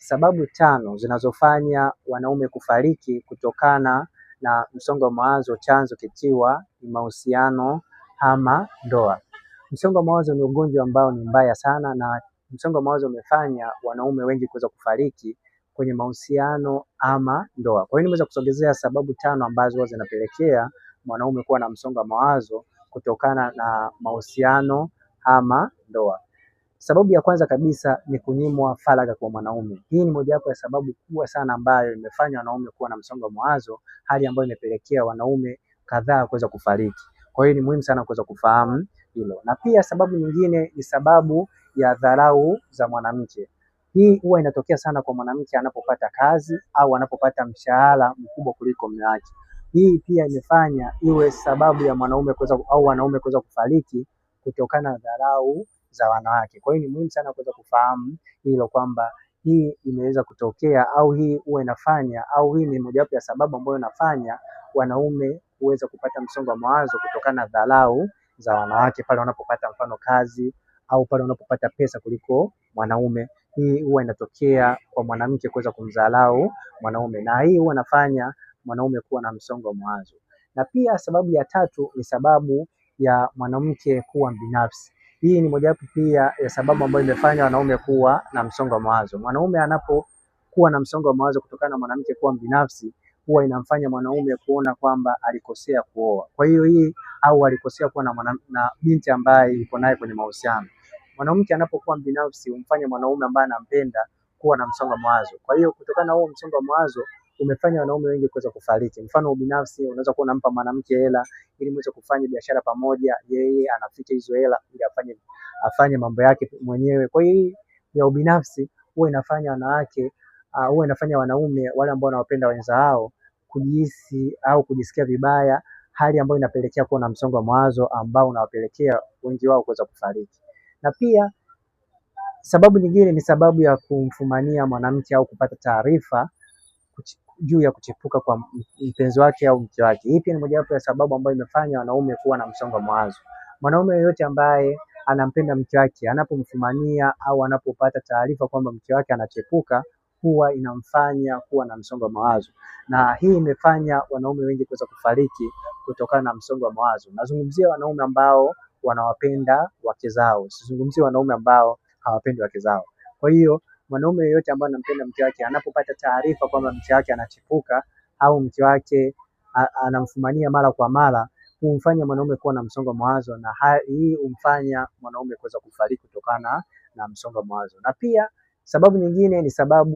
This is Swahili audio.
sababu 5 zinazofanya wanaume kufariki kutokana na msongo wa mawazo, chanzo kikiwa ni mahusiano ama ndoa. Msongo wa mawazo ni ugonjwa ambao ni mbaya sana, na msongo wa mawazo umefanya wanaume wengi kuweza kufariki kwenye mahusiano ama ndoa. Kwa hiyo nimeweza kusogezea sababu 5 ambazo zinapelekea mwanaume kuwa na msongo wa mawazo kutokana na mahusiano ama ndoa. Sababu ya kwanza kabisa ni kunyimwa faragha kwa mwanaume. Hii ni mojawapo ya sababu kubwa sana ambayo imefanya wanaume kuwa na msongo wa mawazo, hali ambayo imepelekea wanaume kadhaa kuweza kufariki. Kwa hiyo ni muhimu sana kuweza kufahamu hilo. Na pia sababu nyingine ni sababu ya dharau za mwanamke. Hii huwa inatokea sana kwa mwanamke anapopata kazi au anapopata mshahara mkubwa kuliko mume wake. Hii pia imefanya iwe sababu ya mwanaume kuweza au wanaume kuweza kufariki kutokana na dharau za wanawake. Kwa hiyo ni muhimu sana kuweza kufahamu hilo, kwamba hii imeweza kutokea au hii huwa inafanya au hii ni mojawapo ya sababu ambayo inafanya wanaume kuweza kupata msongo wa mawazo kutokana na dharau za wanawake pale wanapopata mfano kazi au pale wanapopata pesa kuliko mwanaume. Hii huwa inatokea kwa mwanamke kuweza kumdharau mwanaume, na hii huwa inafanya mwanaume kuwa na msongo wa mawazo. Na pia sababu ya 3 ni sababu ya mwanamke kuwa binafsi. Hii ni mojawapo pia ya sababu ambayo imefanya wanaume kuwa na msongo wa mawazo. Mwanaume anapokuwa na msongo wa mawazo kutokana na mwanamke kuwa binafsi, huwa inamfanya mwanaume kuona kwamba alikosea kuoa. Kwa hiyo hii au alikosea kuwa na binti ambaye yuko naye kwenye mahusiano. Mwanamke anapokuwa binafsi humfanya mwanaume ambaye anampenda kuwa na msongo wa mawazo. Kwa hiyo kutokana na huo msongo wa mawazo umefanya wanaume wengi kuweza kufariki. Mfano ubinafsi, unaweza kuwa unampa mwanamke hela ili muweze kufanya biashara pamoja, yeye anaficha hizo hela ili afanye mambo yake mwenyewe. Kwa hiyo ya ubinafsi huwa inafanya wanawake huwa inafanya wanaume wale ambao wanawapenda wenza hao kujihisi au kujisikia vibaya, hali ambayo inapelekea kuwa na msongo wa mawazo ambao unawapelekea wengi wao kuweza kufariki. Na pia sababu nyingine ni sababu ya kumfumania mwanamke au kupata taarifa juu ya kuchepuka kwa mpenzi wake au mke wake. Hii pia ni mojawapo ya sababu ambayo imefanya wanaume kuwa na msongo wa mawazo. Mwanaume yeyote ambaye anampenda mke wake anapomfumania au anapopata taarifa kwamba mke wake anachepuka, huwa inamfanya kuwa na msongo wa mawazo, na hii imefanya wanaume wengi kuweza kufariki kutokana na msongo wa mawazo. Nazungumzia wanaume ambao wanawapenda wake zao, sizungumzii wanaume ambao hawapendi wake zao. Kwa hiyo mwanaume yeyote ambaye anampenda mke wake anapopata taarifa kwamba mke wake anachepuka au mke wake anamfumania mara kwa mara, humfanya mwanaume kuwa na msongo wa mawazo, na hii humfanya mwanaume kuweza kufariki kutokana na msongo wa mawazo. Na pia sababu nyingine ni sababu